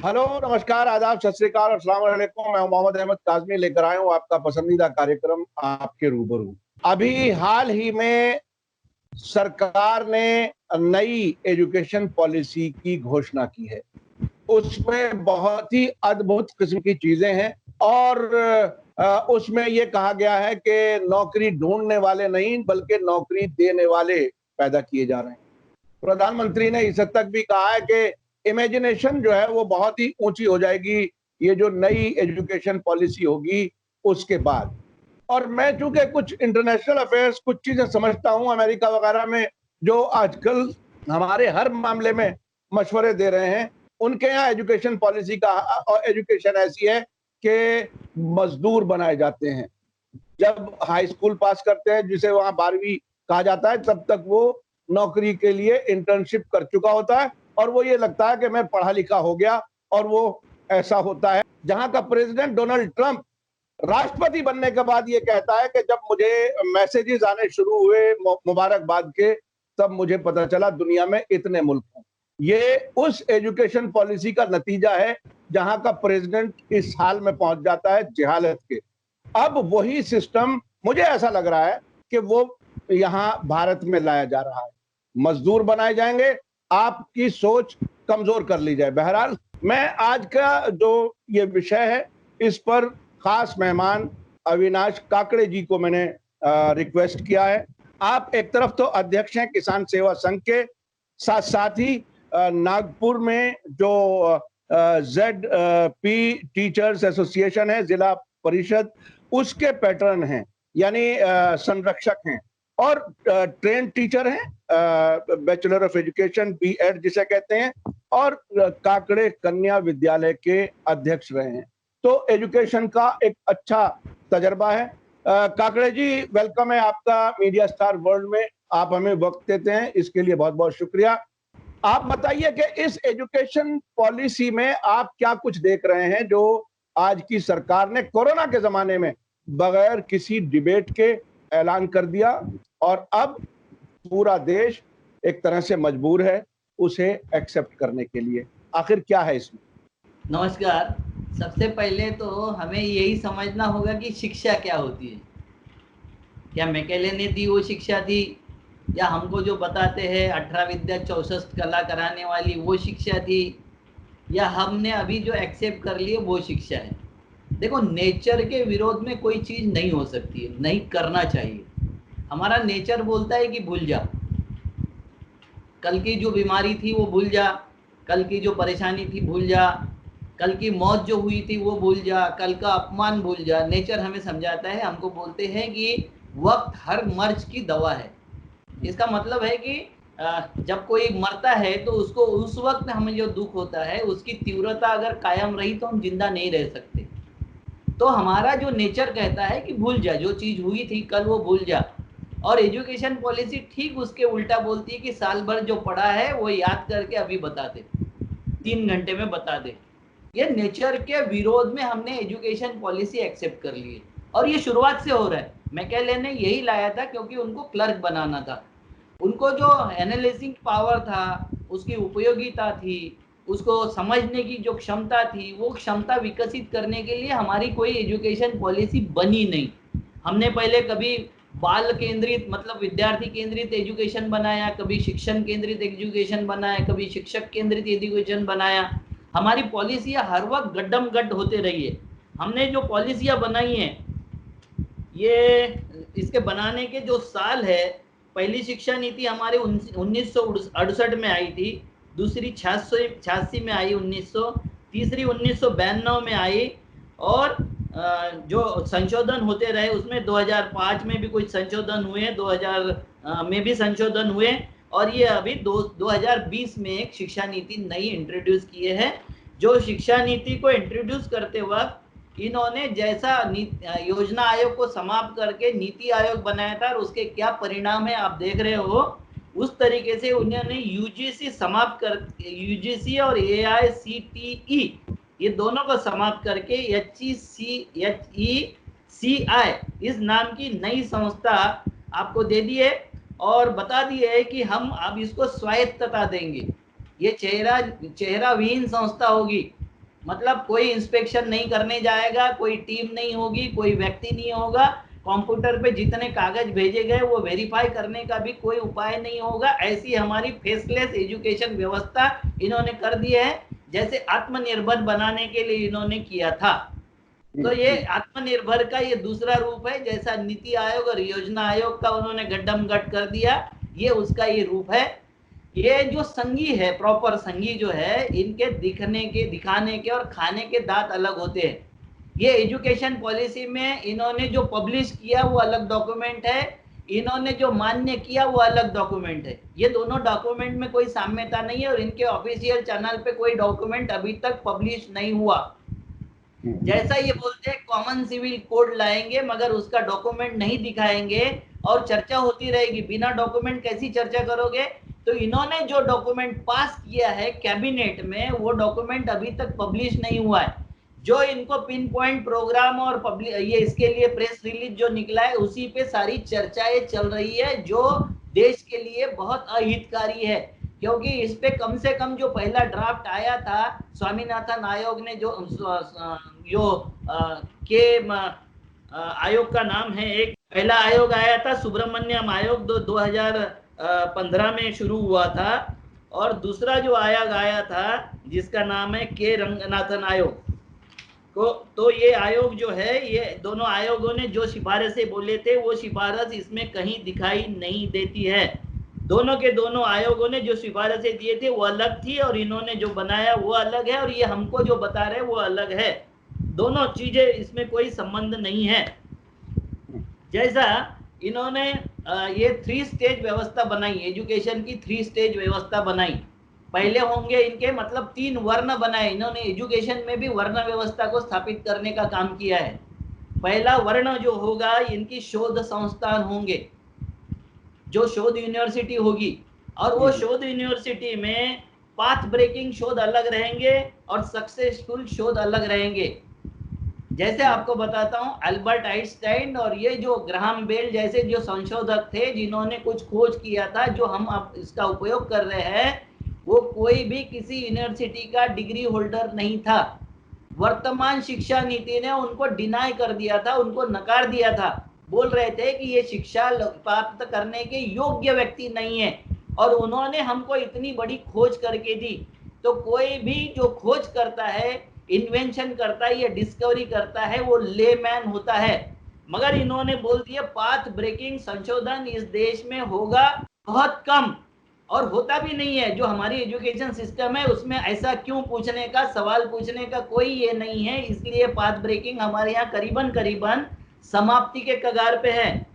Hello, नमस्कार, आदाब, सत श्री अकाल, अस्सलाम वालेकुम। मैं मोहम्मद अहमद काज़मी लेकर आया हूँ आपका पसंदीदा कार्यक्रम आपके रूबरू। अभी हाल ही में सरकार ने नई एजुकेशन पॉलिसी की घोषणा की है। उसमें बहुत ही अद्भुत किस्म की चीजें हैं और उसमें ये कहा गया है कि नौकरी ढूंढने वाले नहीं बल्कि नौकरी देने वाले पैदा किए जा रहे हैं। प्रधानमंत्री ने इस हद तक भी कहा है कि इमेजिनेशन जो है वो बहुत ही ऊंची हो जाएगी, ये जो नई एजुकेशन पॉलिसी होगी उसके बाद। और मैं चूंकि कुछ इंटरनेशनल अफेयर्स कुछ चीजें समझता हूं अमेरिका वगैरह में, जो आजकल हमारे हर मामले में मशवरे दे रहे हैं, उनके यहाँ एजुकेशन पॉलिसी का एजुकेशन ऐसी है कि मजदूर बनाए जाते हैं। जब हाई स्कूल पास करते हैं, जिसे वहां 12वीं कहा जाता है, तब तक वो नौकरी के लिए इंटर्नशिप कर चुका होता है और वो ये लगता है कि मैं पढ़ा लिखा हो गया। और वो ऐसा होता है। जहां का प्रेसिडेंट डोनाल्ड ट्रंप राष्ट्रपति बनने के बाद ये कहता है कि जब मुझे मैसेजेस आने शुरू हुए मुबारकबाद के, तब मुझे पता चला दुनिया में इतने मुल्क हैं। ये उस एजुकेशन पॉलिसी का नतीजा है जहां का प्रेसिडेंट इस हाल में पहुंच जाता है जहालत के। अब वही सिस्टम मुझे ऐसा लग रहा है कि वो यहां भारत में लाया जा रहा है। मजदूर बनाए जाएंगे, आपकी सोच कमजोर कर ली जाए। बहरहाल, मैं आज का जो ये विषय है, इस पर खास मेहमान अविनाश काकड़े जी को मैंने रिक्वेस्ट किया है। आप एक तरफ तो अध्यक्ष हैं किसान सेवा संघ के, साथ साथ ही नागपुर में जो ZP टीचर्स एसोसिएशन है, जिला परिषद, उसके पैटर्न हैं, यानी संरक्षक हैं और ट्रेन टीचर हैं, बैचलर ऑफ एजुकेशन BEd जिसे कहते हैं, और काकड़े कन्या विद्यालय के अध्यक्ष रहे हैं। तो एजुकेशन का एक अच्छा तजर्बा है। काकड़े जी, वेलकम है आपका मीडिया स्टार वर्ल्ड में। आप हमें वक्त देते हैं, इसके लिए बहुत बहुत शुक्रिया। आप बताइए कि इस एजुकेशन पॉलिसी में आप क्या कुछ देख रहे हैं जो आज की सरकार ने कोरोना के जमाने में बगैर किसी डिबेट के ऐलान कर दिया और अब पूरा देश एक तरह से मजबूर है उसे एक्सेप्ट करने के लिए। आखिर क्या है इसमें? नमस्कार। सबसे पहले तो हमें यही समझना होगा कि शिक्षा क्या होती है। क्या मैकेले ने दी वो शिक्षा थी, या हमको जो बताते हैं 18 विद्या 64 कला कराने वाली वो शिक्षा थी, या हमने अभी जो एक्सेप्ट कर लिए वो शिक्षा है। देखो, नेचर के विरोध में कोई चीज़ नहीं हो सकती है, नहीं करना चाहिए। हमारा नेचर बोलता है कि भूल जा, कल की जो बीमारी थी वो भूल जा, कल की जो परेशानी थी भूल जा, कल की मौत जो हुई थी वो भूल जा, कल का अपमान भूल जा। नेचर हमें समझाता है, हमको बोलते हैं कि वक्त हर मर्ज की दवा है। इसका मतलब है कि जब कोई मरता है तो उसको उस वक्त हमें जो दुख होता है उसकी तीव्रता अगर कायम रही तो हम जिंदा नहीं रह सकते। तो हमारा जो नेचर कहता है कि भूल जा, जो चीज़ हुई थी कल वो भूल जा। और एजुकेशन पॉलिसी ठीक उसके उल्टा बोलती है कि साल भर जो पढ़ा है वो याद करके अभी बता दे, 3 घंटे में बता दे। ये नेचर के विरोध में हमने एजुकेशन पॉलिसी एक्सेप्ट कर ली है और ये शुरुआत से हो रहा है। मैकेले ने यही लाया था क्योंकि उनको क्लर्क बनाना था। उनको जो एनालिसिंग पावर था, उसकी उपयोगिता थी, उसको समझने की जो क्षमता थी, वो क्षमता विकसित करने के लिए हमारी कोई एजुकेशन पॉलिसी बनी नहीं। हमने पहले कभी बाल केंद्रित मतलब विद्यार्थी केंद्रित एजुकेशन बनाया, कभी शिक्षण केंद्रित एजुकेशन बनाया, कभी शिक्षक केंद्रित एजुकेशन बनाया। हमारी पॉलिसियाँ हर वक्त गड्ढम गड्ढ होते रही है। हमने जो पॉलिसियाँ बनाई हैं, ये इसके बनाने के जो साल है, पहली शिक्षा नीति हमारे 1968 में आई थी, दूसरी 86 में आई 1900, तीसरी 1992 में आई, और जो संशोधन होते रहे उसमें 2005 में भी कुछ संशोधन हुए, 2000 में भी संशोधन हुए, और ये अभी 2020 में एक शिक्षा नीति नई इंट्रोड्यूस किए हैं। जो शिक्षा नीति को इंट्रोड्यूस करते वक्त इन्होंने जैसा योजना आयोग को समाप्त करके नीति आयोग बनाया था और उसके क्या परिणाम है आप देख रहे हो, उस तरीके से उन्होंने यूजीसी समाप्त कर, यूजीसी और AICTE ये दोनों को समाप्त करके HECI इस नाम की नई संस्था आपको दे दी है और बता दिए है कि हम अब इसको स्वायत्तता देंगे। ये चेहराविहीन संस्था होगी। मतलब कोई इंस्पेक्शन नहीं करने जाएगा, कोई टीम नहीं होगी, कोई व्यक्ति नहीं होगा, कंप्यूटर पे जितने कागज भेजे गए वो वेरीफाई करने का भी कोई उपाय नहीं होगा। ऐसी हमारी फेसलेस एजुकेशन व्यवस्था इन्होंने कर दी है, जैसे आत्मनिर्भर बनाने के लिए इन्होंने किया था। तो ये आत्मनिर्भर का ये दूसरा रूप है, जैसा नीति आयोग और योजना आयोग का उन्होंने गड्ढम गट कर दिया, ये उसका ये रूप है। ये जो संघी है, प्रॉपर संघी जो है, इनके दिखाने के और खाने के दांत अलग होते हैं। ये एजुकेशन पॉलिसी में इन्होंने जो पब्लिश किया वो अलग डॉक्यूमेंट है, इन्होंने जो मान्य किया वो अलग डॉक्यूमेंट है। ये दोनों डॉक्यूमेंट में कोई साम्यता नहीं है और इनके ऑफिशियल चैनल पे कोई डॉक्यूमेंट अभी तक पब्लिश नहीं हुआ। जैसा ये बोलते हैं कॉमन सिविल कोड लाएंगे मगर उसका डॉक्यूमेंट नहीं दिखाएंगे और चर्चा होती रहेगी, बिना डॉक्यूमेंट कैसी चर्चा करोगे। तो इन्होंने जो डॉक्यूमेंट पास किया है कैबिनेट में, वो डॉक्यूमेंट अभी तक पब्लिश नहीं हुआ है। जो इनको पिन पॉइंट प्रोग्राम और पब्लिक ये इसके लिए प्रेस रिलीज जो निकला है उसी पे सारी चर्चाएं चल रही है, जो देश के लिए बहुत अहितकारी है। क्योंकि इस पे कम से कम जो पहला ड्राफ्ट आया था स्वामीनाथन आयोग ने जो के आयोग का नाम है, एक पहला आयोग आया था सुब्रमण्यम आयोग 2015 में शुरू हुआ था, और दूसरा जो आयोग आया था जिसका नाम है के रंगनाथन आयोग को। तो ये आयोग जो है, ये दोनों आयोगों ने जो सिफारिशें बोले थे वो सिफारिश इसमें कहीं दिखाई नहीं देती है। दोनों के दोनों आयोगों ने जो सिफारिशें दिए थे वो अलग थी और इन्होंने जो बनाया वो अलग है, और ये हमको जो बता रहे वो अलग है। दोनों चीजें इसमें कोई संबंध नहीं है। जैसा इन्होंने ये 3 स्टेज व्यवस्था बनाई, एजुकेशन की 3 स्टेज व्यवस्था बनाई। पहले होंगे इनके मतलब 3 वर्ण बनाए इन्होंने, एजुकेशन में भी वर्ण व्यवस्था को स्थापित करने का काम किया है। पहला वर्ण जो होगा, इनकी शोध संस्थान होंगे, जो शोध यूनिवर्सिटी होगी, और वो शोध यूनिवर्सिटी में पाथ ब्रेकिंग शोध अलग रहेंगे और सक्सेसफुल शोध अलग रहेंगे। जैसे आपको बताता हूं, अल्बर्ट आइंस्टाइन और ये जो ग्राहम बेल जैसे जो संशोधक थे जिन्होंने कुछ खोज किया था, जो हम अब इसका उपयोग कर रहे हैं, वो कोई भी किसी यूनिवर्सिटी का डिग्री होल्डर नहीं था। वर्तमान शिक्षा नीति ने उनको डिनाई कर दिया था, उनको नकार दिया था। बोल रहे थे कि ये शिक्षा प्राप्त करने के योग्य व्यक्ति नहीं है, और उन्होंने हमको इतनी बड़ी खोज करके दी। तो कोई भी जो खोज करता है, इन्वेंशन करता है या डिस्कवरी करता है, वो लेमैन होता है। मगर इन्होंने बोल दिया पाथ ब्रेकिंग संशोधन इस देश में होगा बहुत कम, और होता भी नहीं है। जो हमारी एजुकेशन सिस्टम है उसमें ऐसा क्यों पूछने का, सवाल पूछने का कोई ये नहीं है, इसलिए पाथ ब्रेकिंग हमारे यहाँ करीबन करीबन समाप्ति के कगार पे है।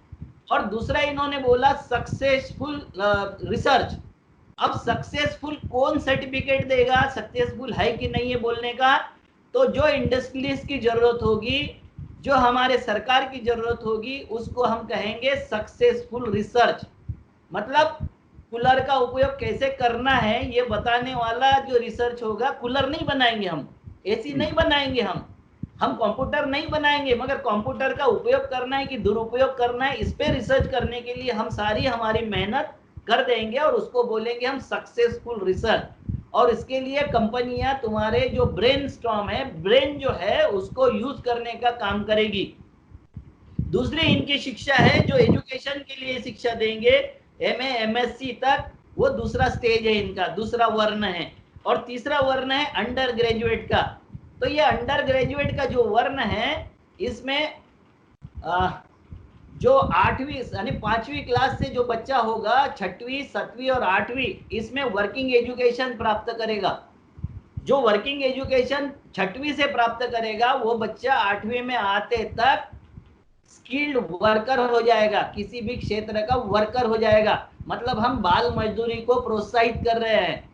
और दूसरा इन्होंने बोला सक्सेसफुल रिसर्च। अब सक्सेसफुल कौन सर्टिफिकेट देगा, सक्सेसफुल है कि नहीं है बोलने का? तो जो इंडस्ट्रीज की जरूरत होगी, जो हमारे सरकार की जरूरत होगी, उसको हम कहेंगे सक्सेसफुल रिसर्च। मतलब कूलर का उपयोग कैसे करना है ये बताने वाला जो रिसर्च होगा। कूलर नहीं बनाएंगे हम, एसी नहीं बनाएंगे हम कंप्यूटर नहीं बनाएंगे, मगर कंप्यूटर का उपयोग करना है कि दुरुपयोग करना है, इस पे रिसर्च करने के लिए हम सारी हमारी मेहनत कर देंगे और उसको बोलेंगे हम सक्सेसफुल रिसर्च। और इसके लिए कंपनियां तुम्हारे जो ब्रेन स्टॉर्म है, ब्रेन जो है उसको यूज करने का काम करेगी। दूसरी इनकी शिक्षा है जो एजुकेशन के लिए शिक्षा देंगे, एमए एमएससी तक, वो दूसरा स्टेज है इनका, दूसरा वर्ण है। और तीसरा वर्ण है अंडर ग्रेजुएट का। तो ये अंडर ग्रेजुएट का जो वर्ण है, इसमें जो 8वीं यानी 5वीं क्लास से जो बच्चा होगा, 6वीं 7वीं और 8वीं, इसमें वर्किंग एजुकेशन प्राप्त करेगा। जो वर्किंग एजुकेशन 6वीं से प्राप्त करेगा वो बच्चा 8वीं में आते तक स्किल्ड वर्कर हो जाएगा, किसी भी क्षेत्र का वर्कर हो जाएगा। मतलब हम बाल मजदूरी को प्रोत्साहित कर रहे हैं।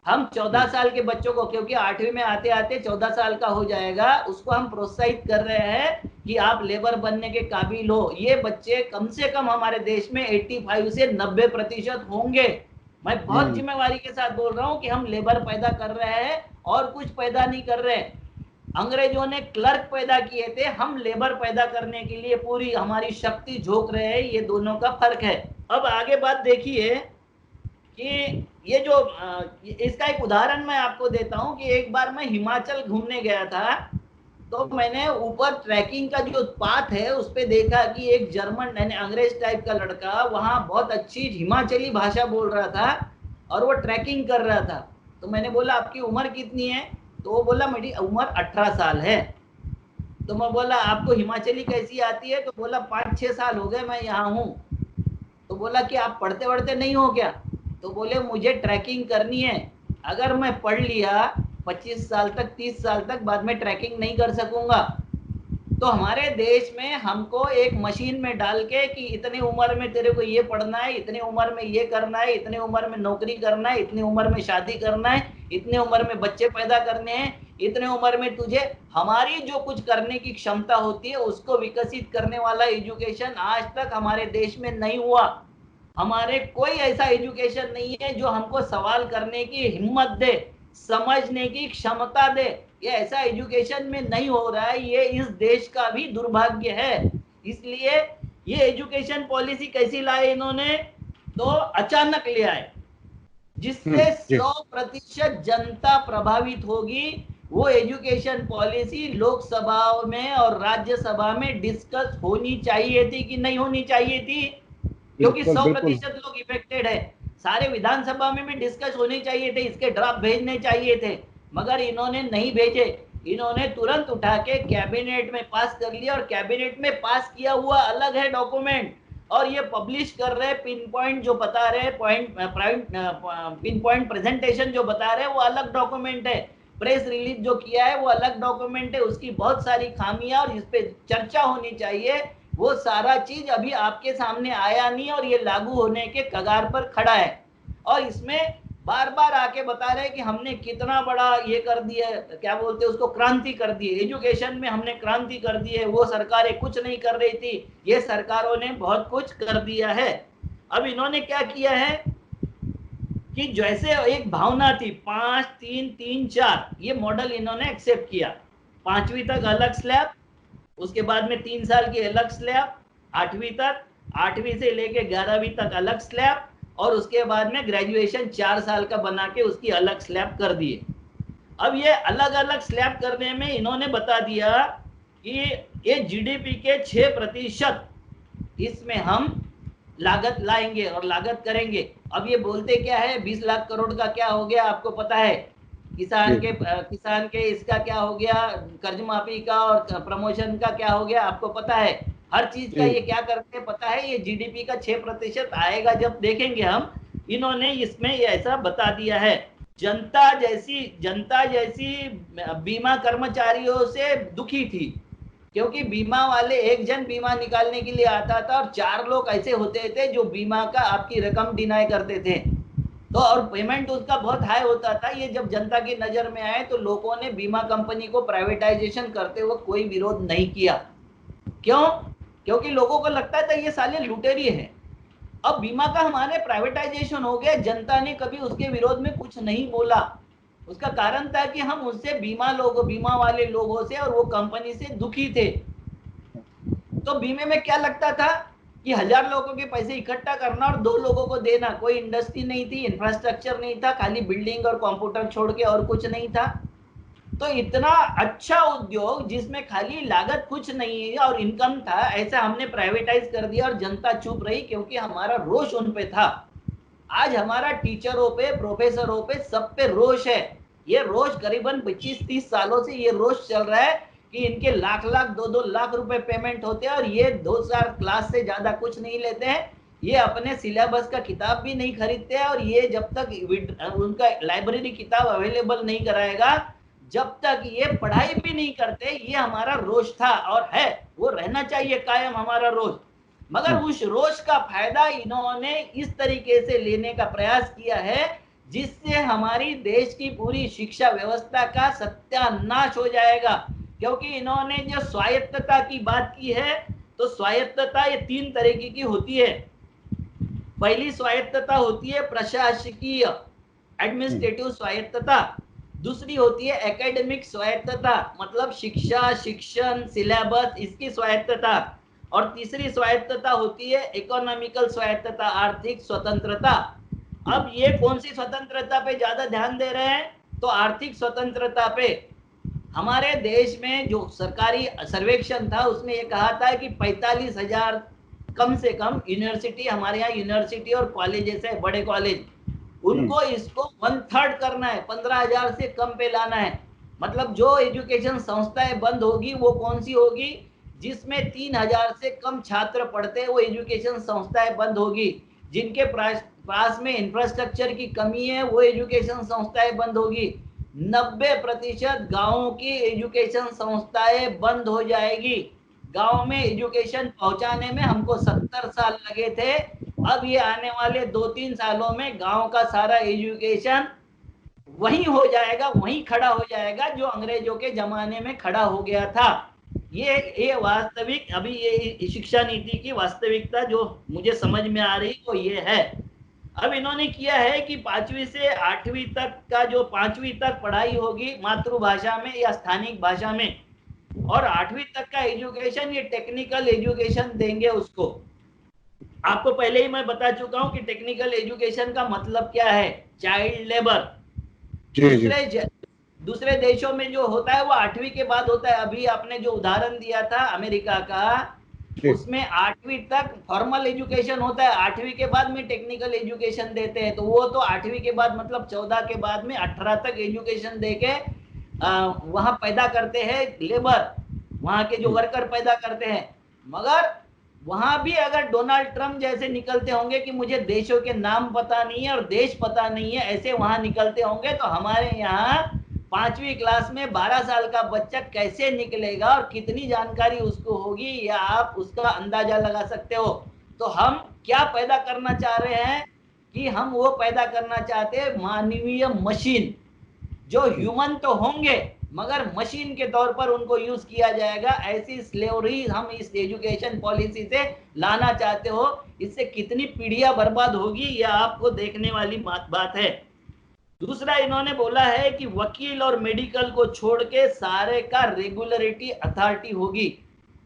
हम 14 साल के बच्चों को, क्योंकि 8वीं में आते आते 14 साल का हो जाएगा, उसको हम प्रोत्साहित कर रहे हैं कि आप लेबर बनने के काबिल हो। ये बच्चे कम से कम हमारे देश में 85 से 90% होंगे। मैं बहुत जिम्मेवारी के साथ बोल रहा हूं कि हम लेबर पैदा कर रहे हैं और कुछ पैदा नहीं कर रहे। अंग्रेजों ने क्लर्क पैदा किए थे, हम लेबर पैदा करने के लिए पूरी हमारी शक्ति झोंक रहे हैं। ये दोनों का फर्क है। अब आगे बात देखिए, कि ये जो इसका एक उदाहरण मैं आपको देता हूँ कि एक बार मैं हिमाचल घूमने गया था, तो मैंने ऊपर ट्रैकिंग का जो पाथ है उस पे देखा कि एक जर्मन यानी अंग्रेज टाइप का लड़का वहां बहुत अच्छी हिमाचली भाषा बोल रहा था और वो ट्रैकिंग कर रहा था। तो मैंने बोला आपकी उम्र कितनी है? तो वो बोला मेरी उम्र 18 साल है। तो मैं बोला आपको हिमाचली कैसी आती है? तो बोला 5-6 साल हो गए मैं यहाँ हूँ। तो बोला कि आप पढ़ते वढ़ते नहीं हो क्या? तो बोले मुझे ट्रैकिंग करनी है, अगर मैं पढ़ लिया 25 साल तक 30 साल तक, बाद में ट्रैकिंग नहीं कर सकूंगा। तो हमारे देश में हमको एक मशीन में डाल के कि इतनी उम्र में तेरे को ये पढ़ना है, इतनी उम्र में ये करना है, इतनी उम्र में नौकरी करना है, इतनी उम्र में शादी करना है, इतनी उम्र में बच्चे पैदा करने हैं, इतने उम्र में तुझे हमारी जो कुछ करने की क्षमता होती है उसको विकसित करने वाला एजुकेशन आज तक हमारे देश में नहीं हुआ। हमारे कोई ऐसा एजुकेशन नहीं है जो हमको सवाल करने की हिम्मत दे, समझने की क्षमता दे। ये ऐसा एजुकेशन में नहीं हो रहा है, ये इस देश का भी दुर्भाग्य है। इसलिए ये एजुकेशन पॉलिसी कैसी लाए इन्होंने? तो अचानक ले आए, जिससे जी 100% जनता प्रभावित होगी। वो एजुकेशन पॉलिसी लोकसभा में और राज्यसभा में डिस्कस होनी चाहिए थी कि नहीं होनी चाहिए थी? क्योंकि बिल्कुल सौ बिल्कुल। प्रतिशत लोग इफेक्टेड है। सारे विधानसभा में भी डिस्कस होने चाहिए थे, इसके ड्राफ्ट भेजने चाहिए थे, मगर इन्होंने नहीं भेजे। इन्होंने तुरंत उठा के कैबिनेट में पास कर लिया, और कैबिनेट में पास किया हुआ अलग है डॉक्यूमेंट, और ये पब्लिश कर रहे हैं पिन पॉइंट जो बता रहे हैं, पिन पॉइंट प्रेजेंटेशन जो बता रहे हैं वो अलग डॉक्यूमेंट है, प्रेस रिलीज जो किया है वो अलग डॉक्यूमेंट है, उसकी बहुत सारी खामियां और इस पे चर्चा होनी चाहिए। वो सारा चीज अभी आपके सामने आया नहीं और ये लागू होने के कगार पर खड़ा है। और इसमें बार बार आके बता रहे हैं कि हमने कितना बड़ा ये कर दिया, क्या बोलते हैं उसको, क्रांति कर दी है एजुकेशन में, हमने क्रांति कर दी है, वो सरकारें कुछ नहीं कर रही थी, ये सरकारों ने बहुत कुछ कर दिया है। अब इन्होंने क्या किया है कि जैसे एक भावना थी 5-3-3-4, ये मॉडल इन्होंने एक्सेप्ट किया। 5वीं तक अलग स्लैब, उसके बाद में 3 साल की अलग स्लैब, 8वीं तक, 8वीं से लेके 11वीं तक अलग स्लैब, और उसके बाद में ग्रेजुएशन 4 साल का बना के उसकी अलग स्लैब कर दिए। अब ये अलग अलग स्लैब करने में इन्होंने बता दिया कि ये जीडीपी के 6% इसमें हम लागत लाएंगे और लागत करेंगे। अब ये बोलते क्या है, 20 लाख करोड़ का क्या हो गया आपको पता है? किसान के इसका क्या हो गया, कर्ज माफी का और प्रमोशन का क्या हो गया आपको पता है? हर चीज का जी ये क्या करते हैं पता है? ये जीडीपी का 6% आएगा जब देखेंगे हम। इन्होंने इसमें ये ऐसा बता दिया है। जनता जैसी बीमा कर्मचारियों से दुखी थी, क्योंकि बीमा वाले एक जन बीमा निकालने के लिए आता था और 4 लोग ऐसे होते थे जो बीमा का आपकी रकम डिनाई करते थे, तो और पेमेंट उसका बहुत हाई होता था। ये जब जनता की नजर में आए तो लोगों ने बीमा कंपनी को प्राइवेटाइजेशन करते हुए कोई विरोध नहीं किया। क्यों? क्योंकि लोगों को लगता था ये साले लुटेरी है। अब बीमा का हमारे प्राइवेटाइजेशन हो गया, जनता ने कभी उसके विरोध में कुछ नहीं बोला। उसका कारण था कि हम उससे बीमा वाले लोगों से और वो कंपनी से दुखी थे। तो बीमे में क्या लगता था कि 1000 लोगों के पैसे इकट्ठा करना और 2 लोगों को देना, कोई इंडस्ट्री नहीं थी, इंफ्रास्ट्रक्चर नहीं था, खाली बिल्डिंग और कंप्यूटर छोड़ के और कुछ नहीं था। तो इतना अच्छा उद्योग जिसमें खाली लागत कुछ नहीं है और इनकम था, ऐसा हमने प्राइवेटाइज कर दिया और जनता चुप रही क्योंकि हमारा रोष उन पे था। आज हमारा टीचरों पे, प्रोफेसरों पे, सब पे रोष है। ये रोष करीबन 25-30 सालों से ये रोष चल रहा है कि इनके लाख 2-2 लाख रुपए पेमेंट होते हैं और ये 2-4 क्लास से ज्यादा कुछ नहीं लेते हैं। ये अपने सिलेबस का किताब भी नहीं खरीदते हैं, और ये जब तक उनका लाइब्रेरी किताब अवेलेबल नहीं कराएगा, जब तक ये पढ़ाई भी नहीं करते। ये हमारा रोष था और है, वो रहना चाहिए कायम हमारा रोष। मगर उस रोष का फायदा इन्होंने इस तरीके से लेने का प्रयास किया है जिससे हमारी देश की पूरी शिक्षा व्यवस्था का सत्यानाश हो जाएगा। क्योंकि इन्होंने जो स्वायत्तता की बात की है, तो स्वायत्तता ये 3 तरीके की होती है। पहली स्वायत्तता होती है प्रशासकीय, एडमिनिस्ट्रेटिव स्वायत्तता। दूसरी होती है एकेडमिक स्वायत्तता, मतलब शिक्षा, शिक्षण, सिलेबस, इसकी स्वायत्तता। और तीसरी स्वायत्तता होती है इकोनॉमिकल स्वायत्तता, आर्थिक स्वतंत्रता। अब ये कौन सी स्वतंत्रता पे ज्यादा ध्यान दे रहे हैं? तो आर्थिक स्वतंत्रता पे। हमारे देश में जो सरकारी सर्वेक्षण था उसमें ये कहा था कि 45,000 कम से कम यूनिवर्सिटी, हमारे यहाँ यूनिवर्सिटी और कॉलेजेस है, बड़े कॉलेज, उनको इसको 1/3 करना है, 15,000 से कम पे लाना है। मतलब जो एजुकेशन संस्थाएं बंद होगी वो कौन सी होगी? जिसमें 3,000 से कम छात्र पढ़ते हैं वो एजुकेशन संस्थाएं बंद होगी। जिनके पास में इंफ्रास्ट्रक्चर की कमी है वो एजुकेशन संस्थाएं बंद होगी। 90% गांवों की एजुकेशन संस्थाएं बंद हो जाएगी। गांव में एजुकेशन पहुंचाने में हमको 70 साल लगे थे, अब ये आने वाले 2-3 सालों में गांव का सारा एजुकेशन वहीं हो जाएगा, वहीं खड़ा हो जाएगा जो अंग्रेजों के जमाने में खड़ा हो गया था। ये वास्तविक, अभी ये शिक्षा नीति की वास्तविकता जो मुझे समझ में आ रही वो ये है। अब इन्होंने किया है कि 5वीं से 8वीं तक का जो 5वीं तक पढ़ाई होगी मातृभाषा में या स्थानिक भाषा में, और 8वीं तक का एजुकेशन ये टेक्निकल एजुकेशन देंगे उसको। आपको पहले ही मैं बता चुका हूं कि टेक्निकल एजुकेशन का मतलब क्या है, चाइल्ड लेबर। दूसरे देशों में जो होता है वो 8वीं के बाद होता है। अभी आपने जो उदाहरण दिया था अमेरिका का, उसमें 8वीं तक फॉर्मल एजुकेशन होता है, 8वीं के बाद में टेक्निकल एजुकेशन देते हैं। तो वो तो 8वीं के बाद मतलब 14 के बाद में 18 तक एजुकेशन देके वहां पैदा करते हैं लेबर, वहां के जो वर्कर पैदा करते हैं। मगर वहां भी अगर डोनाल्ड ट्रंप जैसे निकलते होंगे कि मुझे देशों के नाम पता नहीं है और देश पता नहीं है, ऐसे वहां निकलते होंगे, तो हमारे यहाँ 5वीं क्लास में 12 साल का बच्चा कैसे निकलेगा और कितनी जानकारी उसको होगी, या आप उसका अंदाजा लगा सकते हो। तो हम क्या पैदा करना चाह रहे हैं कि हम वो पैदा करना चाहते हैं मानवीय मशीन, जो ह्यूमन तो होंगे मगर मशीन के तौर पर उनको यूज किया जाएगा। ऐसी स्लेवरी हम इस एजुकेशन पॉलिसी से लाना चाहते हो। इससे कितनी पीढ़ियां बर्बाद होगी यह आपको देखने वाली बात है। दूसरा इन्होंने बोला है कि वकील और मेडिकल को छोड़ के सारे का रेगुलरिटी अथॉरिटी होगी।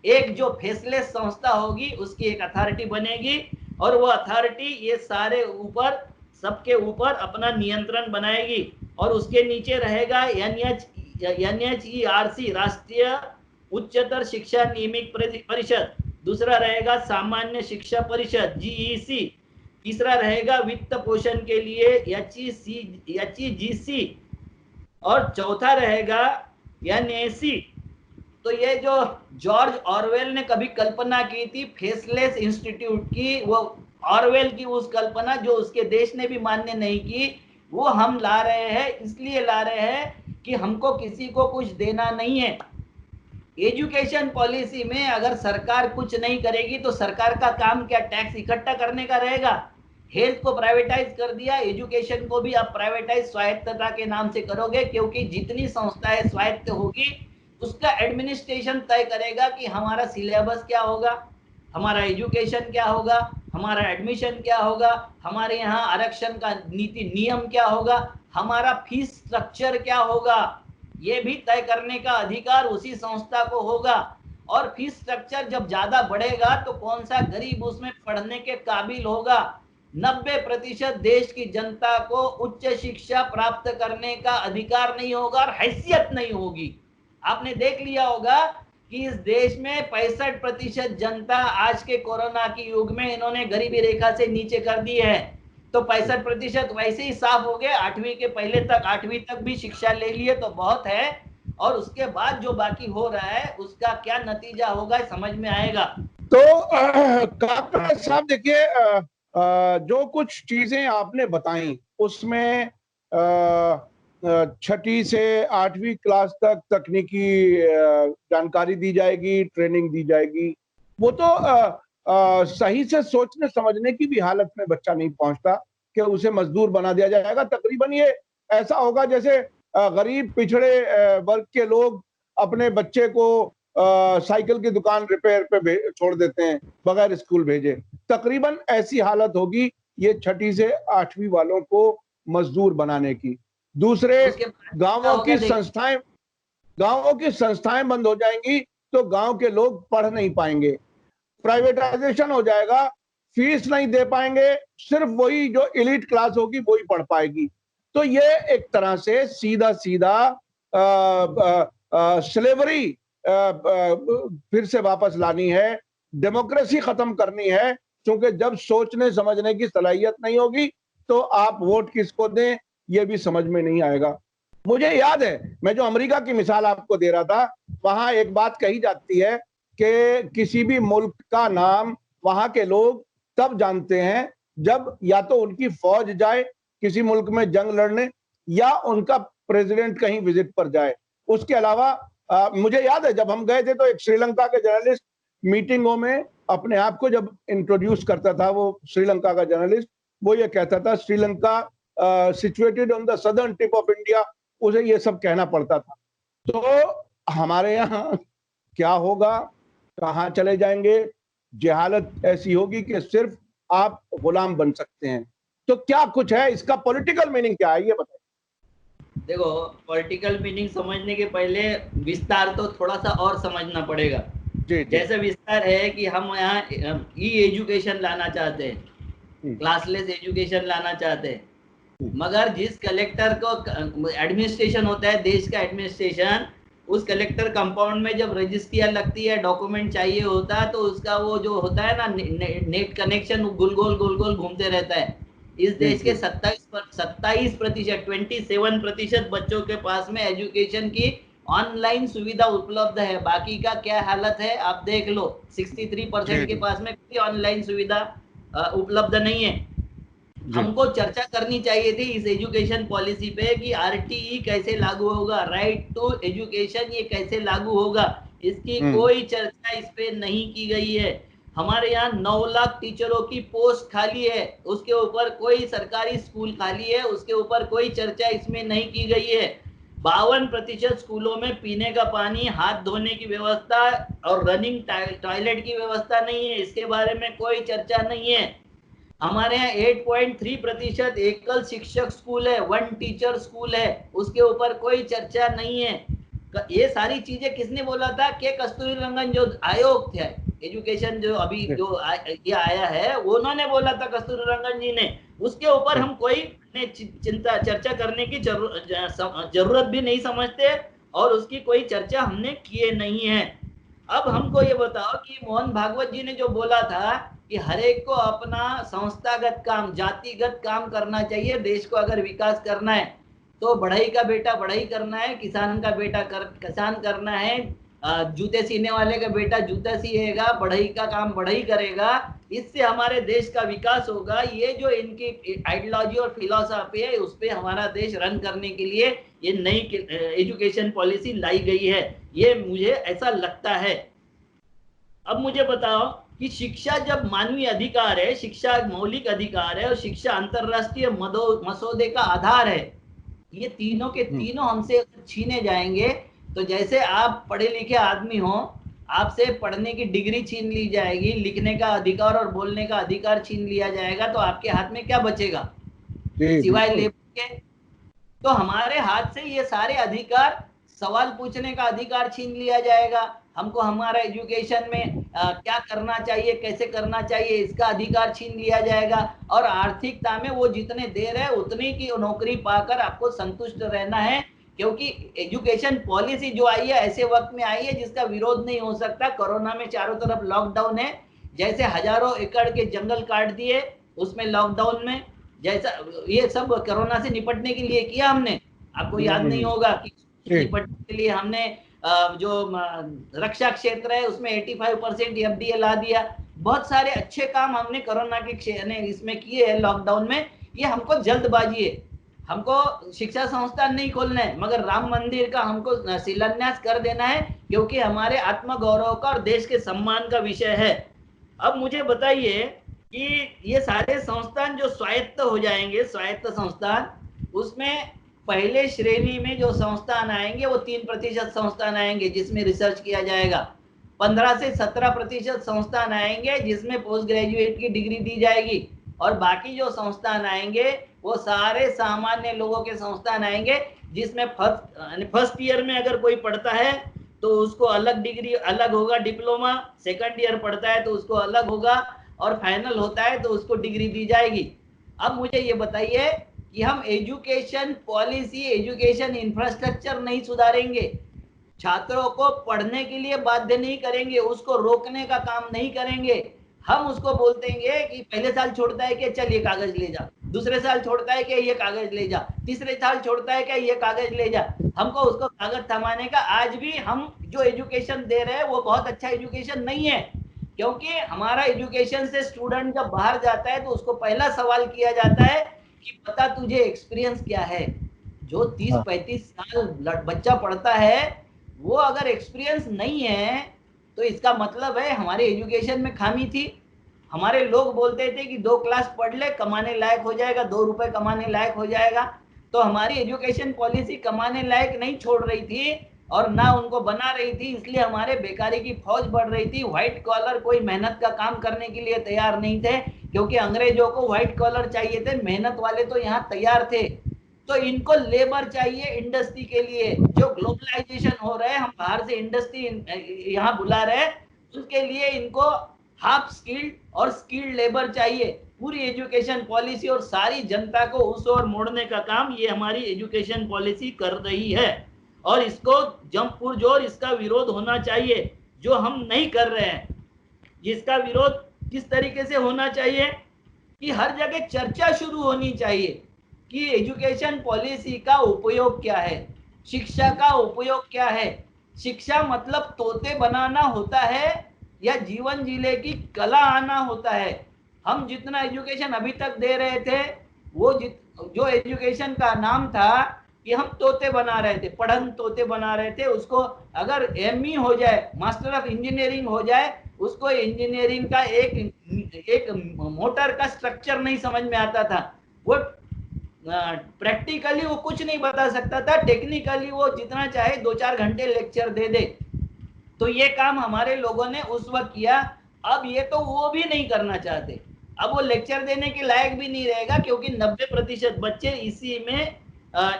एक जो फैसले संस्था होगी उसकी एक अथॉरिटी बनेगी और वो अथॉरिटी ये सारे ऊपर, सबके ऊपर अपना नियंत्रण बनाएगी। और उसके नीचे रहेगा NHERC, राष्ट्रीय उच्चतर शिक्षा नियामक परिषद। दूसरा रहेगा सामान्य शिक्षा परिषद GEC। तीसरा रहेगा वित्त पोषण के लिए HEGC, और चौथा रहेगा NAC। तो ये जो जॉर्ज ऑरवेल ने कभी कल्पना की थी फेसलेस इंस्टीट्यूट की, वो ऑरवेल की उस कल्पना जो उसके देश ने भी मान्य नहीं की, वो हम ला रहे हैं। इसलिए ला रहे हैं कि हमको किसी को कुछ देना नहीं है। एजुकेशन पॉलिसी में अगर सरकार कुछ नहीं करेगी तो सरकार का काम क्या, टैक्स इकट्ठा करने का रहेगा। हेल्थ को प्राइवेटाइज कर दिया, एजुकेशन को भी आप प्राइवेटाइज स्वायत्तता के नाम से करोगे, क्योंकि जितनी संस्थाएं स्वायत्त होगी उसका एडमिनिस्ट्रेशन तय करेगा कि हमारा सिलेबस क्या होगा, हमारा एजुकेशन क्या होगा, हमारा एडमिशन क्या होगा, हमारे यहाँ आरक्षण का नीति नियम क्या होगा, हमारा फीस स्ट्रक्चर क्या होगा, ये भी तय करने का अधिकार उसी संस्था को होगा। और फीस स्ट्रक्चर जब ज्यादा बढ़ेगा तो कौन सा गरीब उसमें पढ़ने के काबिल होगा। 90% देश की जनता को उच्च शिक्षा प्राप्त करने का अधिकार नहीं होगा और हैसियत नहीं होगी। आपने देख लिया होगा कि इस देश में 65% जनता आज के कोरोना के युग में इन्होंने गरीबी रेखा से नीचे कर दी है। तो 65% वैसे ही साफ हो गए। 8वीं के पहले तक, 8वीं तक भी शिक्षा ले लिए तो बहुत है, और उसके बाद जो बाकी हो रहा है उसका क्या नतीजा होगा समझ में आएगा। तो काकड़ साहब देखिए, जो कुछ चीजें आपने बताई उसमें 6ठी से 8वीं क्लास तक तकनीकी जानकारी दी जाएगी, ट्रेनिंग दी जाएगी। वो तो सही से सोचने समझने की भी हालत में बच्चा नहीं पहुंचता कि उसे मजदूर बना दिया जाएगा। तकरीबन ये ऐसा होगा जैसे गरीब पिछड़े वर्ग के लोग अपने बच्चे को साइकिल की दुकान रिपेयर पे छोड़ देते हैं बगैर स्कूल भेजे। तकरीबन ऐसी हालत होगी ये 6ठी से 8वीं वालों को मजदूर बनाने की। दूसरे गांवों की संस्थाएं बंद हो जाएंगी तो गांव के लोग पढ़ नहीं पाएंगे। प्राइवेटाइजेशन हो जाएगा, फीस नहीं दे पाएंगे, सिर्फ वही जो एलिट क्लास होगी वही पढ़ पाएगी। तो ये एक तरह से सीधा सीधा स्लेवरी फिर से वापस लानी है, डेमोक्रेसी खत्म करनी है, क्योंकि जब सोचने समझने की सलाहियत नहीं होगी तो आप वोट किसको दें ये भी समझ में नहीं आएगा। मुझे याद है, मैं जो अमेरिका की मिसाल आपको दे रहा था, वहां एक बात कही जाती है कि किसी भी मुल्क का नाम वहां के लोग तब जानते हैं जब या तो उनकी फौज जाए किसी मुल्क में जंग लड़ने या उनका प्रेसिडेंट कहीं विजिट पर जाए। उसके अलावा मुझे याद है जब हम गए थे तो एक श्रीलंका के जर्नलिस्ट मीटिंगों में अपने आप को जब इंट्रोड्यूस करता था, वो श्रीलंका का जर्नलिस्ट, वो ये कहता था Sri Lanka situated on the southern tip of India, उसे ये सब कहना पड़ता था। तो हमारे यहाँ क्या होगा, कहाँ चले जाएंगे? जहालत ऐसी होगी कि सिर्फ आप गुलाम बन सकते हैं। तो क्या कुछ है इसका पॉलिटिकल मीनिंग क्या है ये बताइए। देखो, पॉलिटिकल मीनिंग समझने के पहले विस्तार तो थोड़ा सा और समझना पड़ेगा। जी, जैसे विस्तार है कि हम यहाँ ई एजुकेशन लाना चाहते हैं, क्लासलेस एजुकेशन लाना चाहते हैं, मगर जिस कलेक्टर को एडमिनिस्ट्रेशन होता है, देश का एडमिनिस्ट्रेशन, उस कलेक्टर कंपाउंड में जब रजिस्ट्रियां लगती है, डॉक्यूमेंट चाहिए होता है, तो उसका वो जो होता है ना नेट कनेक्शन गोल गोल घूमते रहता है। इस देश के 27% 27% बच्चों के पास में एजुकेशन की ऑनलाइन सुविधा उपलब्ध है। बाकी का क्या हालत है आप देख लो, 63% के पास में कोई ऑनलाइन सुविधा उपलब्ध नहीं है। हमको चर्चा करनी चाहिए थी इस एजुकेशन पॉलिसी पे कि आरटीई कैसे लागू होगा, राइट टू एजुकेशन ये कैसे लागू होगा, इसकी कोई चर्चा इस पे नहीं की गई है। हमारे यहाँ 9 लाख टीचरों की पोस्ट खाली है, उसके ऊपर कोई सरकारी स्कूल खाली है, उसके ऊपर कोई चर्चा इसमें नहीं की गई है। 52% स्कूलों में पीने का पानी, हाथ धोने की व्यवस्था और रनिंग टॉयलेट की व्यवस्था नहीं है, इसके बारे में कोई चर्चा नहीं है। हमारे यहाँ 8.3% एकल शिक्षक स्कूल है, वन टीचर स्कूल है, उसके ऊपर कोई चर्चा नहीं है। ये सारी चीजें किसने बोला था? के कस्तूरी रंगन जो आयोग थे एजुकेशन जो अभी जो ये आया है, उन्होंने बोला था, कस्तूरी रंगन जी ने। उसके ऊपर हम कोई चिंता चर्चा करने की जरूरत भी नहीं समझते और उसकी कोई चर्चा हमने किए नहीं है। अब हमको ये बताओ कि मोहन भागवत जी ने जो बोला था कि हर एक को अपना संस्थागत काम, जातिगत काम करना चाहिए, देश को अगर विकास करना है तो बढ़ई का बेटा बढ़ई करना है, किसान का बेटा किसान करना है, जूते सीने वाले का बेटा जूता सिएगा, बढ़ई का काम बढ़ई करेगा, इससे हमारे देश का विकास होगा। ये जो इनकी आइडियोलॉजी और फिलॉसफी है, उस पर हमारा देश रन करने के लिए ये नई एजुकेशन पॉलिसी लाई गई है, ये मुझे ऐसा लगता है। अब मुझे बताओ कि शिक्षा जब मानवीय अधिकार है, शिक्षा मौलिक अधिकार है और शिक्षा अंतरराष्ट्रीय मसौदे का आधार है, ये तीनों के तीनों हमसे छीने जाएंगे तो जैसे आप पढ़े लिखे आदमी हो, आपसे पढ़ने की डिग्री छीन ली जाएगी, लिखने का अधिकार और बोलने का अधिकार छीन लिया जाएगा, तो आपके हाथ में क्या बचेगा सिवाय लेबर के? तो हमारे हाथ से ये सारे अधिकार, सवाल पूछने का अधिकार छीन लिया जाएगा। हमको हमारा एजुकेशन में क्या करना चाहिए, कैसे करना चाहिए, इसका अधिकार छीन लिया जाएगा। और आर्थिकता में वो जितने दे रहे हैं उतनी की नौकरी पाकर आपको संतुष्ट रहना है, क्योंकि एजुकेशन पॉलिसी जो आई है ऐसे वक्त में आई है जिसका विरोध नहीं हो सकता। कोरोना में चारों तरफ लॉकडाउन है, जैसे हजारों एकड़ के जंगल काट दिए उसमें लॉकडाउन में, जैसा ये सब कोरोना से निपटने के लिए किया हमने। आपको याद नहीं होगा कि निपटने के लिए हमने जो रक्षा क्षेत्र है उसमें 85% एफडीए ला दिया। बहुत सारे अच्छे काम हमने कोरोना के इसमें किए हैं लॉकडाउन में। ये हमको जल्दबाजी है, हमको शिक्षा संस्थान नहीं खोलना है, मगर राम मंदिर का हमको शिलान्यास कर देना है, क्योंकि हमारे आत्मगौरव का और देश के सम्मान का विषय है। अब मुझे बताइए कि ये सारे संस्थान जो स्वायत्त हो जाएंगे, स्वायत्त संस्थान, उसमें पहले श्रेणी में जो संस्थान आएंगे वो 3% संस्थान आएंगे जिसमें रिसर्च किया जाएगा, 15 से 17% संस्थान आएंगे जिसमें पोस्ट ग्रेजुएट की डिग्री दी जाएगी, और बाकी जो संस्थान आएंगे वो सारे सामान्य लोगों के संस्थान आएंगे, जिसमें फर्स्ट ईयर में अगर कोई पढ़ता है तो उसको अलग डिग्री अलग होगा, डिप्लोमा, सेकंड ईयर पढ़ता है तो उसको अलग होगा, और फाइनल होता है तो उसको डिग्री दी जाएगी। अब मुझे ये बताइए कि हम एजुकेशन पॉलिसी, एजुकेशन इंफ्रास्ट्रक्चर नहीं सुधारेंगे, छात्रों को पढ़ने के लिए बाध्य नहीं करेंगे, उसको रोकने का काम नहीं करेंगे, हम उसको बोलतेंगे कि पहले साल छोड़ता है कि चल ये कागज ले जा, दूसरे साल छोड़ता है कि ये कागज ले जा, तीसरे साल छोड़ता है कि ये कागज ले जा, हमको उसको कागज थमाने का। आज भी हम जो एजुकेशन दे रहे हैं वो बहुत अच्छा एजुकेशन नहीं है, क्योंकि हमारा एजुकेशन से स्टूडेंट जब बाहर जाता है तो उसको पहला सवाल किया जाता है कि बता तुझे एक्सपीरियंस क्या है। जो 30-35 साल बच्चा पढ़ता है वो अगर एक्सपीरियंस नहीं है तो इसका मतलब है हमारे एजुकेशन में खामी थी। हमारे लोग बोलते थे कि 2 क्लास पढ़ ले कमाने लायक हो जाएगा, 2 रुपए कमाने लायक हो जाएगा। तो हमारी एजुकेशन पॉलिसी कमाने लायक नहीं छोड़ रही थी और ना उनको बना रही थी, इसलिए हमारे बेकारी की फौज बढ़ रही थी। व्हाइट कॉलर कोई मेहनत का काम करने के लिए तैयार नहीं थे, क्योंकि अंग्रेजों को व्हाइट कॉलर चाहिए थे, मेहनत वाले तो यहाँ तैयार थे। तो इनको लेबर चाहिए इंडस्ट्री के लिए। जो ग्लोबलाइजेशन हो रहा है, हम बाहर से इंडस्ट्री यहाँ बुला रहे हैं, उसके लिए इनको हाफ स्किल्ड और स्किल्ड लेबर चाहिए। पूरी एजुकेशन पॉलिसी और सारी जनता को उस ओर मोड़ने का काम ये हमारी एजुकेशन पॉलिसी कर रही है, और इसको जम पुरजोर इसका विरोध होना चाहिए, जो हम नहीं कर रहे हैं। इसका विरोध किस तरीके से होना चाहिए कि हर जगह चर्चा शुरू होनी चाहिए कि एजुकेशन पॉलिसी का उपयोग क्या है, शिक्षा का उपयोग क्या है। शिक्षा मतलब तोते बनाना होता है या जीवन जीने की कला आना होता है। हम जितना एजुकेशन अभी तक दे रहे थे वो जो एजुकेशन का नाम था कि हम तोते बना रहे थे, पढ़न तोते बना रहे थे। उसको अगर एमई हो जाए, मास्टर ऑफ इंजीनियरिंग हो जाए, उसको इंजीनियरिंग का एक मोटर का स्ट्रक्चर नहीं समझ में आता था। वो प्रैक्टिकली वो कुछ नहीं बता सकता था, टेक्निकली वो जितना चाहे 2-4 घंटे लेक्चर दे दे। तो ये काम हमारे लोगों ने उस वक्त किया। अब ये तो वो भी नहीं करना चाहते, अब वो लेक्चर देने के लायक भी नहीं रहेगा, क्योंकि 90% बच्चे इसी में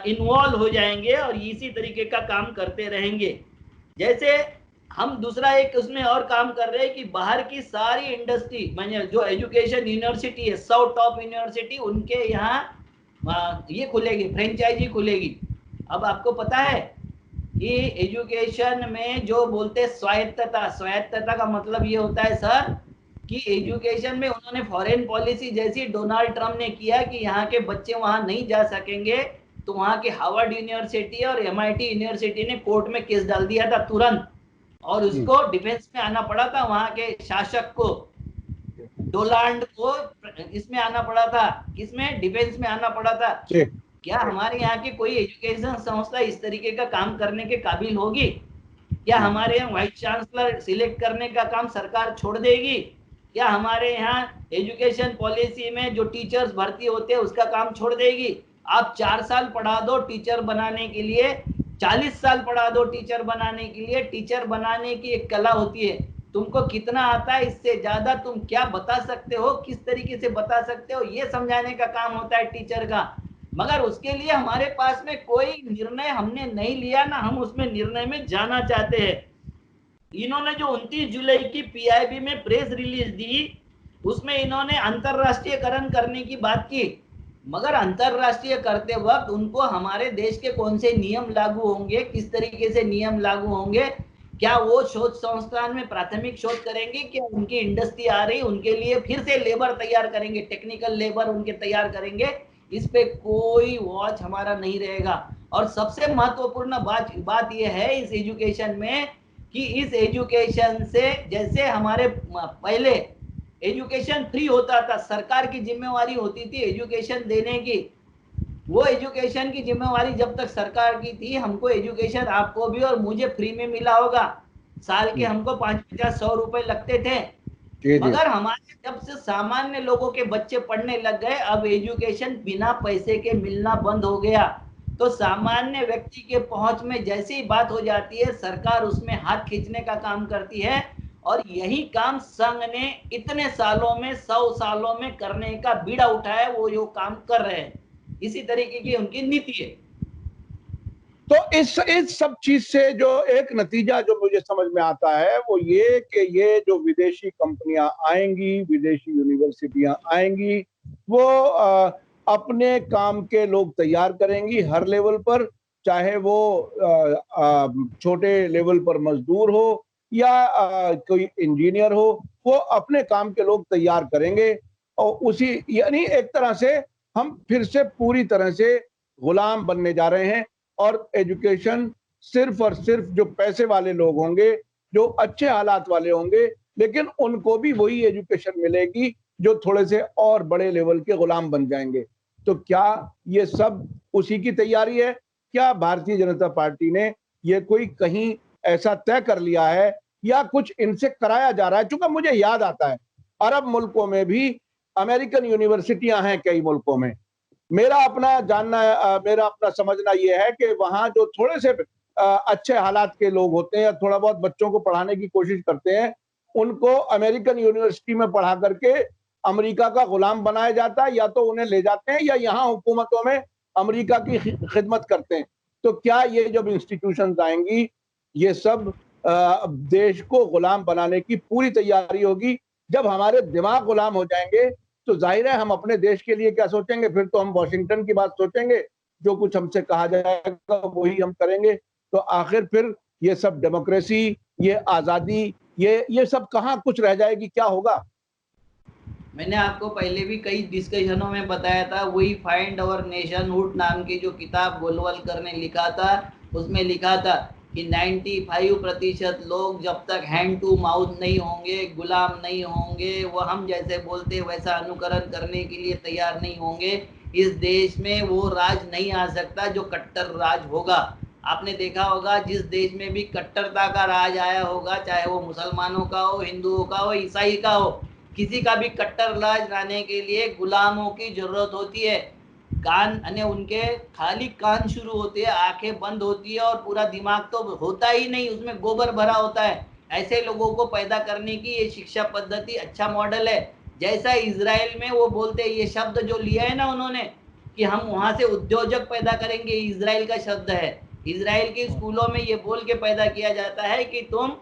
इन्वॉल्व हो जाएंगे और इसी तरीके का काम करते रहेंगे। जैसे हम दूसरा एक उसमें और काम कर रहे हैं कि बाहर की सारी इंडस्ट्री, माने जो एजुकेशन यूनिवर्सिटी है, 100 टॉप यूनिवर्सिटी, उनके यहाँ ये खुलेगी, फ्रेंचाइजी खुलेगी। अब आपको पता है कि एजुकेशन में जो बोलते स्वायत्तता, स्वायत्तता का मतलब ये होता है सर कि एजुकेशन में उन्होंने फॉरेन पॉलिसी जैसी डोनाल्ड ट्रम्प ने किया कि यहाँ के बच्चे वहां नहीं जा सकेंगे, तो वहां के हार्वर्ड यूनिवर्सिटी और MIT यूनिवर्सिटी ने कोर्ट में केस डाल दिया था तुरंत, और उसको डिफेंस में आना पड़ा था, वहां के शासक को, डोनाल्ड को इसमें आना पड़ा था, किसमें, डिफेंस में आना पड़ा था। क्या हमारे यहाँ की कोई एजुकेशन संस्था इस तरीके का काम करने के काबिल होगी? क्या हमारे यहाँ वाइस चांसलर सिलेक्ट करने का काम सरकार छोड़ देगी? क्या हमारे यहाँ एजुकेशन पॉलिसी में जो टीचर्स भर्ती होते हैं उसका काम छोड़ देगी? आप 4 साल पढ़ा दो टीचर बनाने के लिए, 40 साल पढ़ा दो टीचर बनाने के लिए। टीचर बनाने की एक कला होती है, तुमको कितना आता है, इससे ज्यादा तुम क्या बता सकते हो, किस तरीके से बता सकते हो, ये समझाने का काम होता है टीचर का। मगर उसके लिए हमारे पास में कोई निर्णय हमने नहीं लिया, ना हम उसमें निर्णय में जाना चाहते हैं। इन्होंने जो 29 जुलाई की PIB में प्रेस रिलीज दी, उसमें इन्होंने अंतरराष्ट्रीयकरण करने की बात की, मगर अंतरराष्ट्रीय करते वक्त उनको हमारे देश के कौन से नियम लागू होंगे, किस तरीके से नियम लागू होंगे, क्या वो शोध संस्थान में प्राथमिक शोध करेंगे, क्या उनकी इंडस्ट्री आ रही उनके लिए फिर से लेबर तैयार करेंगे, टेक्निकल लेबर उनके तैयार करेंगे, इस पे कोई वॉच हमारा नहीं रहेगा। और सबसे महत्वपूर्ण बात यह है इस एजुकेशन में कि इस एजुकेशन से, जैसे हमारे पहले एजुकेशन फ्री होता था, सरकार की जिम्मेवारी होती थी एजुकेशन देने की, वो एजुकेशन की जिम्मेवारी जब तक सरकार की थी, हमको एजुकेशन आपको भी और मुझे फ्री में मिला होगा, साल के हमको 5-50-100 रुपए लगते थे। मगर हमारे जब से सामान्य लोगों के बच्चे पढ़ने लग गए, अब एजुकेशन बिना पैसे के मिलना बंद हो गया। तो सामान्य व्यक्ति के पहुंच में जैसी ही बात हो जाती है, सरकार उसमें हाथ खींचने का काम करती है, और यही काम संघ ने इतने सालों में, 100 सालों में करने का बीड़ा उठाया, वो जो काम कर रहे हैं, इसी तरीके की उनकी नीति है। तो इस सब चीज से जो एक नतीजा जो मुझे समझ में आता है वो ये कि ये जो विदेशी कंपनियां आएंगी, विदेशी यूनिवर्सिटियां आएंगी, वो अपने काम के लोग तैयार करेंगी हर लेवल पर, चाहे वो छोटे लेवल पर मजदूर हो या कोई इंजीनियर हो, वो अपने काम के लोग तैयार करेंगे। और उसी यानी एक तरह से हम फिर से पूरी तरह से गुलाम बनने जा रहे हैं। और एजुकेशन सिर्फ और सिर्फ जो पैसे वाले लोग होंगे, जो अच्छे हालात वाले होंगे, लेकिन उनको भी वही एजुकेशन मिलेगी जो थोड़े से और बड़े लेवल के गुलाम बन जाएंगे। तो क्या ये सब उसी की तैयारी है? क्या भारतीय जनता पार्टी ने ये कोई कहीं ऐसा तय कर लिया है या कुछ इनसे कराया जा रहा है? चूंकि मुझे याद आता है अरब मुल्कों में भी अमेरिकन यूनिवर्सिटियां हैं कई मुल्कों में। मेरा अपना जानना मेरा अपना समझना ये है कि वहां जो थोड़े से अच्छे हालात के लोग होते हैं या थोड़ा बहुत बच्चों को पढ़ाने की कोशिश करते हैं, उनको अमेरिकन यूनिवर्सिटी में पढ़ा करके अमेरिका का गुलाम बनाया जाता है, या तो उन्हें ले जाते हैं या यहाँ हुकूमतों में अमेरिका की खिदमत करते हैं। तो क्या ये जब इंस्टीट्यूशंस आएंगी, ये सब देश को गुलाम बनाने की पूरी तैयारी होगी। जब हमारे दिमाग गुलाम हो जाएंगे तो जाहिर है हम अपने देश के लिए क्या सोचेंगे? फिर तो हम वॉशिंगटन की बात सोचेंगे, जो कुछ हमसे कहा जाएगा वही हम करेंगे। तो आखिर फिर ये सब डेमोक्रेसी, ये आजादी, ये सब कहाँ कुछ रह जाएगी? क्या होगा? मैंने आपको पहले भी कई डिस्कशनों में बताया था, वही फाइंड और नेशनहुड नाम की जो किताब गोलवलकर ने लिखा था, उसमें लिखा था कि 95% लोग जब तक हैंड टू माउथ नहीं होंगे, गुलाम नहीं होंगे, वो हम जैसे बोलते वैसा अनुकरण करने के लिए तैयार नहीं होंगे, इस देश में वो राज नहीं आ सकता जो कट्टर राज होगा। आपने देखा होगा जिस देश में भी कट्टरता का राज आया होगा, चाहे वो मुसलमानों का हो, हिंदुओं का हो, ईसाई का हो, किसी का भी कट्टर राज लाने के लिए गुलामों की जरूरत होती है। कान यानी उनके खाली कान शुरू होते हैं, आंखें बंद होती है और पूरा दिमाग तो होता ही नहीं, उसमें गोबर भरा होता है। ऐसे लोगों को पैदा करने की ये शिक्षा पद्धति अच्छा मॉडल है। जैसा इजराइल में वो बोलते हैं, ये शब्द जो लिया है ना उन्होंने कि हम वहां से उद्योजक पैदा करेंगे, इजराइल का शब्द है। इजराइल के स्कूलों में ये बोल के पैदा किया जाता है कि तुम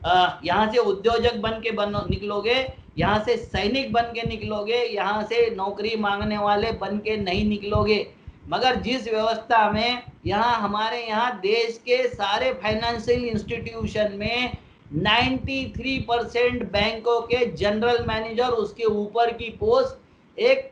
यहाँ से उद्योजक बन के निकलोगे, यहाँ से सैनिक बन के निकलोगे, यहाँ से नौकरी मांगने वाले बन के नहीं निकलोगे। मगर जिस व्यवस्था में यहाँ हमारे यहाँ देश के सारे फाइनेंशियल इंस्टीट्यूशन में 93% बैंकों के जनरल मैनेजर, उसके ऊपर की पोस्ट एक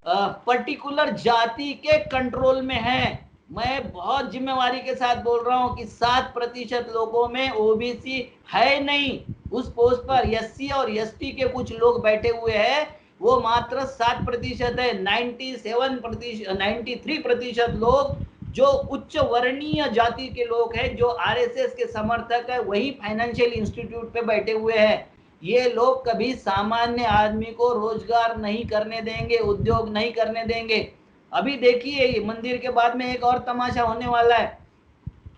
पर्टिकुलर जाति के कंट्रोल में है। मैं बहुत जिम्मेवारी के साथ बोल रहा हूं कि 7% लोगों में ओबीसी है नहीं उस पोस्ट पर। एससी और एसटी के कुछ लोग बैठे हुए हैं, वो मात्र 7% है। 93% लोग जो उच्च वर्णीय जाति के लोग हैं, जो आरएसएस के समर्थक है, वही फाइनेंशियल इंस्टीट्यूट पे बैठे हुए हैं। ये लोग कभी सामान्य आदमी को रोजगार नहीं करने देंगे, उद्योग नहीं करने देंगे। अभी देखिए ये मंदिर के बाद में एक और तमाशा होने वाला है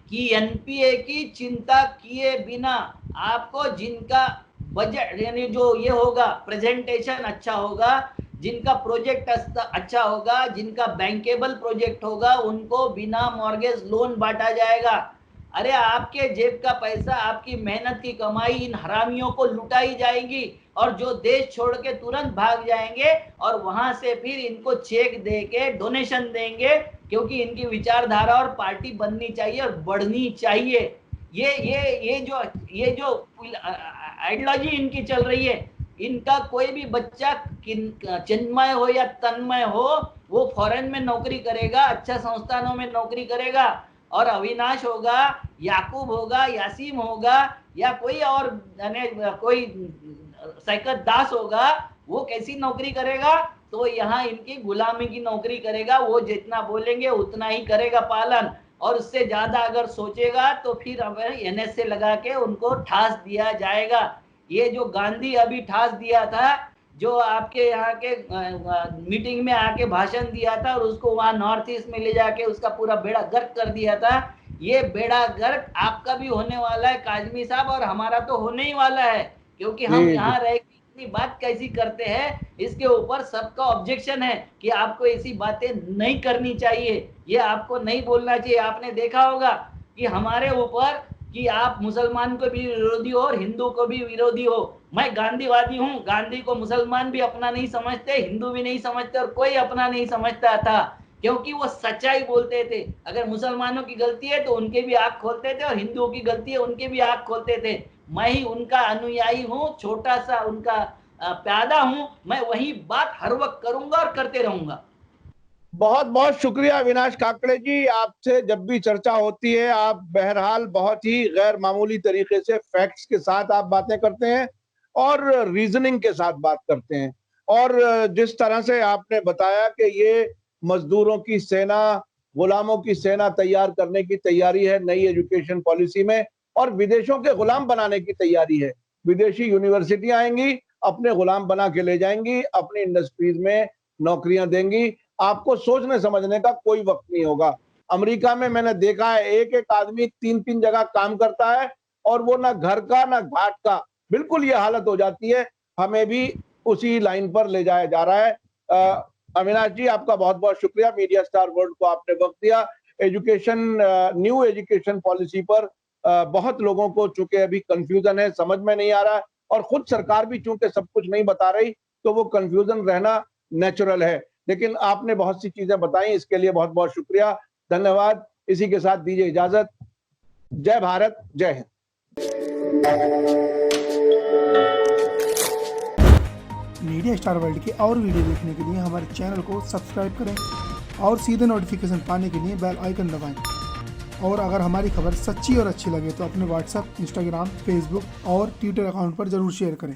कि एनपीए की चिंता किए बिना आपको जिनका बजट यानी जो ये होगा प्रेजेंटेशन अच्छा होगा, जिनका प्रोजेक्ट अच्छा होगा, जिनका बैंकेबल प्रोजेक्ट होगा, उनको बिना मॉर्गेज लोन बांटा जाएगा। अरे आपके जेब का पैसा, आपकी मेहनत की कमाई इन हरामियों को लुटाई जाएगी और जो देश छोड़ के तुरंत भाग जाएंगे और वहां से फिर इनको चेक दे के डोनेशन देंगे, क्योंकि इनकी विचारधारा और पार्टी बननी चाहिए और बढ़नी चाहिए। ये जो आइडियोलॉजी इनकी चल रही है, इनका कोई भी बच्चा चिन्मय हो या तन्मय हो, वो फॉरेन में नौकरी करेगा, अच्छा संस्थानों में नौकरी करेगा, और अविनाश होगा, याकूब होगा, यासीम होगा, या कोई और कोई सैकत दास होगा, वो कैसी नौकरी करेगा? तो यहाँ इनकी गुलामी की नौकरी करेगा। वो जितना बोलेंगे उतना ही करेगा पालन, और उससे ज्यादा अगर सोचेगा तो फिर हमें एनएसए लगा के उनको ठास दिया जाएगा। ये जो गांधी अभी ठास दिया था, जो आपके यहाँ के मीटिंग में आके भाषण दिया था और उसको वहां नॉर्थ ईस्ट में ले जाके उसका पूरा बेड़ा गर्क कर दिया था, ये बेड़ा गर्क आपका भी होने वाला है काजमी साहब, और हमारा तो होने ही वाला है, क्योंकि हम यहाँ रह इतनी बात कैसी करते हैं, इसके ऊपर सबका ऑब्जेक्शन है कि आपको ऐसी बातें नहीं करनी चाहिए, ये आपको नहीं बोलना चाहिए। आपने देखा होगा कि हमारे ऊपर कि आप मुसलमान को भी विरोधी हो और हिंदू को भी विरोधी हो। मैं गांधीवादी हूँ, गांधी को मुसलमान भी अपना नहीं समझते, हिंदू भी नहीं समझते और कोई अपना नहीं समझता था, क्योंकि वो सच्चाई बोलते थे। अगर मुसलमानों की गलती है तो उनके भी आंख खोलते थे और हिंदुओं की गलती है उनके भी आंख खोलते थे। मैं ही उनका अनुयायी हूँ, छोटा सा उनका प्यादा हूँ, मैं वही बात हर वक्त करूंगा और करते रहूंगा। बहुत बहुत शुक्रिया अविनाश काकड़े जी। आपसे जब भी चर्चा होती है आप बहरहाल बहुत ही गैर मामूली तरीके से फैक्ट्स के साथ आप बातें करते हैं और रीजनिंग के साथ बात करते हैं। और जिस तरह से आपने बताया कि ये मजदूरों की सेना, गुलामों की सेना तैयार करने की तैयारी है नई एजुकेशन पॉलिसी में, और विदेशों के गुलाम बनाने की तैयारी है। विदेशी यूनिवर्सिटियां आएंगी, अपने गुलाम बना के ले जाएंगी, अपनी इंडस्ट्रीज में नौकरियां देंगी। आपको सोचने समझने का कोई वक्त नहीं होगा। अमेरिका में मैंने देखा है एक एक आदमी 3-3 जगह काम करता है और वो ना घर का ना घाट का, बिल्कुल ये हालत हो जाती है। हमें भी उसी लाइन पर ले जाया जा रहा है। अविनाश जी आपका बहुत बहुत शुक्रिया, मीडिया स्टार वर्ल्ड को आपने वक्त दिया। एजुकेशन, न्यू एजुकेशन पॉलिसी पर बहुत लोगों को चूंकि अभी कंफ्यूजन है, समझ में नहीं आ रहा है, और खुद सरकार भी चूंकि सब कुछ नहीं बता रही तो वो कंफ्यूजन रहना नेचुरल है। लेकिन आपने बहुत सी चीजें बताई, इसके लिए बहुत बहुत शुक्रिया, धन्यवाद। इसी के साथ दीजिए इजाजत। जय भारत, जय हिंद। मीडिया स्टार वर्ल्ड के और वीडियो देखने के लिए हमारे चैनल को सब्सक्राइब करें और सीधे नोटिफिकेशन पाने के लिए बेल आइकन दबाएं। और अगर हमारी खबर सच्ची और अच्छी लगे तो अपने व्हाट्सएप, इंस्टाग्राम, फेसबुक और ट्विटर अकाउंट पर जरूर शेयर करें।